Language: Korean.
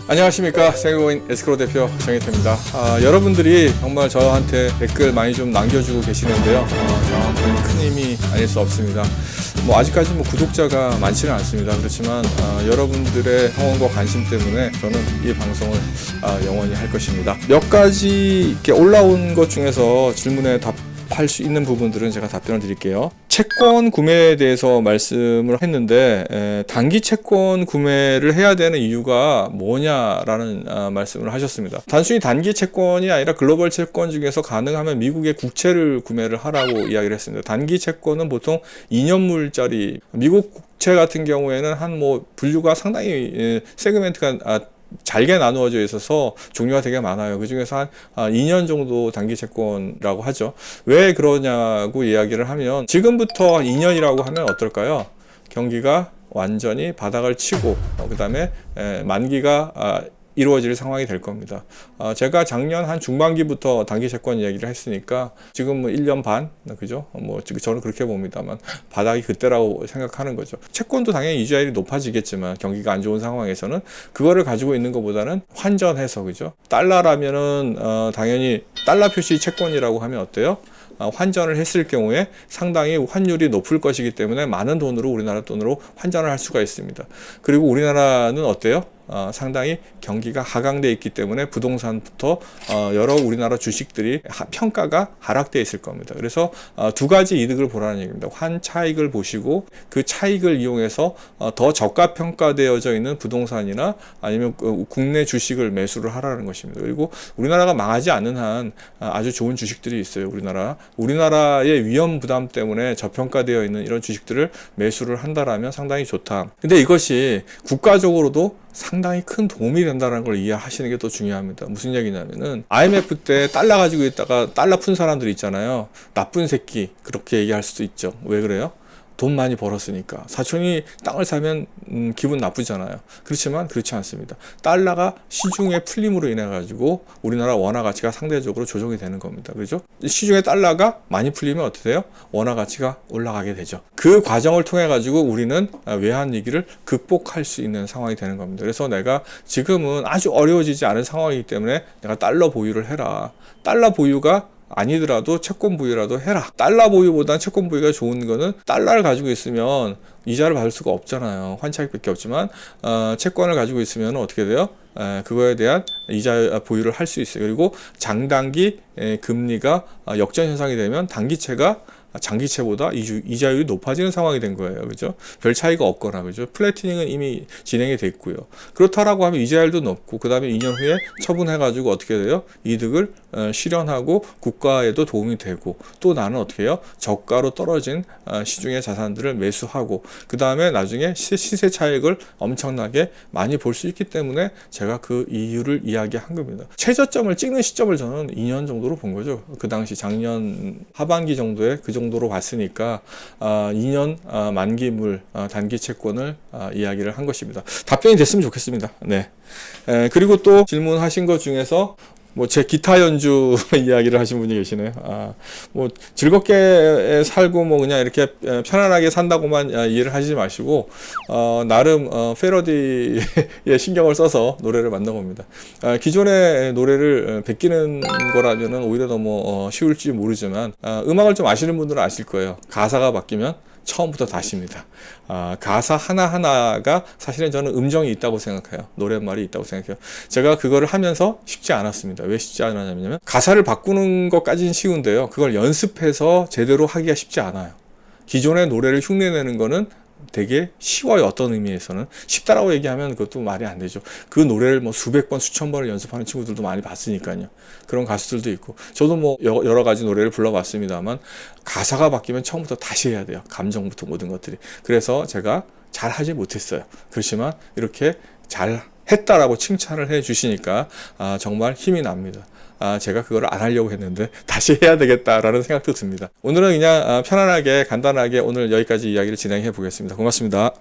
안녕하십니까. 세계고인 에스크로 대표 정혜태입니다. 여러분들이 정말 저한테 댓글 많이 좀 남겨주고 계시는데요. 저한테는 큰 힘이 아닐 수 없습니다. 아직까지 구독자가 많지는 않습니다. 그렇지만 여러분들의 성원과 관심 때문에 저는 이 방송을 영원히 할 것입니다. 몇 가지 이렇게 올라온 것 중에서 질문에 답할 수 있는 부분들은 제가 답변을 드릴게요. 채권 구매에 대해서 말씀을 했는데 단기 채권 구매를 해야 되는 이유가 뭐냐라는 말씀을 하셨습니다. 단순히 단기 채권이 아니라 글로벌 채권 중에서 가능하면 미국의 국채를 구매를 하라고 이야기를 했습니다. 단기 채권은 보통 2년물짜리, 미국 국채 같은 경우에는 한 분류가 상당히 세그멘트가 잘게 나누어져 있어서 종류가 되게 많아요. 그 중에서 한 2년 정도 단기 채권이라고 하죠. 왜 그러냐고 이야기를 하면, 지금부터 2년이라고 하면 어떨까요? 경기가 완전히 바닥을 치고 그 다음에 만기가 이루어질 상황이 될 겁니다. 제가 작년 한 중반기부터 단기 채권 이야기를 했으니까 지금 1년 반, 그죠? 저는 그렇게 봅니다만 바닥이 그때라고 생각하는 거죠. 채권도 당연히 이자율이 높아지겠지만 경기가 안 좋은 상황에서는 그거를 가지고 있는 것보다는 환전해서, 그죠? 달러라면은 당연히 달러 표시 채권이라고 하면 어때요? 환전을 했을 경우에 상당히 환율이 높을 것이기 때문에 많은 돈으로, 우리나라 돈으로 환전을 할 수가 있습니다. 그리고 우리나라는 어때요? 상당히 경기가 하강되어 있기 때문에 부동산부터 여러 우리나라 주식들이 평가가 하락되어 있을 겁니다. 그래서 두 가지 이득을 보라는 얘기입니다. 환 차익을 보시고 그 차익을 이용해서 더 저가 평가되어져 있는 부동산이나 아니면 국내 주식을 매수를 하라는 것입니다. 그리고 우리나라가 망하지 않는 한 아주 좋은 주식들이 있어요. 우리나라의 위험 부담 때문에 저평가되어 있는 이런 주식들을 매수를 한다라면 상당히 좋다. 근데 이것이 국가적으로도 상당히 큰 도움이 된다는 걸 이해하시는 게 더 중요합니다. 무슨 얘기냐면은 IMF 때 달러 가지고 있다가 달러 푼 사람들 있잖아요. 나쁜 새끼, 그렇게 얘기할 수도 있죠. 왜 그래요? 돈 많이 벌었으니까. 사촌이 땅을 사면 기분 나쁘잖아요. 그렇지만 그렇지 않습니다. 달러가 시중에 풀림으로 인해 가지고 우리나라 원화 가치가 상대적으로 조정이 되는 겁니다. 그렇죠? 시중에 달러가 많이 풀리면 어떻게 돼요? 원화 가치가 올라가게 되죠. 그 과정을 통해 가지고 우리는 외환 위기를 극복할 수 있는 상황이 되는 겁니다. 그래서 내가 지금은 아주 어려워지지 않은 상황이기 때문에 내가 달러 보유를 해라. 달러 보유가 아니더라도 채권 보유라도 해라. 달러 보유보다는 채권 보유가 좋은 거는, 달러를 가지고 있으면 이자를 받을 수가 없잖아요. 환차익밖에 없지만 채권을 가지고 있으면 어떻게 돼요? 그거에 대한 이자 보유를 할 수 있어요. 그리고 장단기 금리가 역전 현상이 되면 단기채가 장기채보다 이자율이 높아지는 상황이 된 거예요. 그죠? 별 차이가 없거나, 그죠? 플래티닝은 이미 진행이 됐고요. 그렇다라고 하면 이자율도 높고, 그 다음에 2년 후에 처분해가지고 어떻게 돼요? 이득을 실현하고 국가에도 도움이 되고, 또 나는 어떻게 해요? 저가로 떨어진 시중의 자산들을 매수하고, 그 다음에 나중에 시세 차익을 엄청나게 많이 볼 수 있기 때문에 제가 그 이유를 이야기한 겁니다. 최저점을 찍는 시점을 저는 2년 정도로 본 거죠. 그 당시 작년 하반기 정도에 그 정도로 봤으니까 2년 만기물 단기 채권을 이야기를 한 것입니다. 답변이 됐으면 좋겠습니다. 네. 그리고 또 질문하신 것 중에서 제 기타 연주 이야기를 하신 분이 계시네요. 즐겁게 살고 그냥 이렇게 편안하게 산다고만 이해를 하지 마시고, 나름 패러디에 신경을 써서 노래를 만든 겁니다. 기존의 노래를 베끼는 거라면은 오히려 너무 쉬울지 모르지만, 음악을 좀 아시는 분들은 아실 거예요. 가사가 바뀌면 처음부터 다시입니다. 가사 하나하나가 사실은 저는 음정이 있다고 생각해요. 노랫말이 있다고 생각해요. 제가 그거를 하면서 쉽지 않았습니다. 왜 쉽지 않았냐면, 가사를 바꾸는 것까지는 쉬운데요. 그걸 연습해서 제대로 하기가 쉽지 않아요. 기존의 노래를 흉내내는 거는 되게 쉬워요. 어떤 의미에서는 쉽다라고 얘기하면 그것도 말이 안 되죠. 그 노래를 수백 번, 수천 번을 연습하는 친구들도 많이 봤으니까요. 그런 가수들도 있고, 저도 여러 가지 노래를 불러봤습니다만, 가사가 바뀌면 처음부터 다시 해야 돼요. 감정부터 모든 것들이. 그래서 제가 잘 하지 못했어요. 그렇지만 이렇게 잘 했다라고 칭찬을 해 주시니까 정말 힘이 납니다. 제가 그걸 안 하려고 했는데 다시 해야 되겠다라는 생각도 듭니다. 오늘은 그냥 편안하게 간단하게 오늘 여기까지 이야기를 진행해 보겠습니다. 고맙습니다.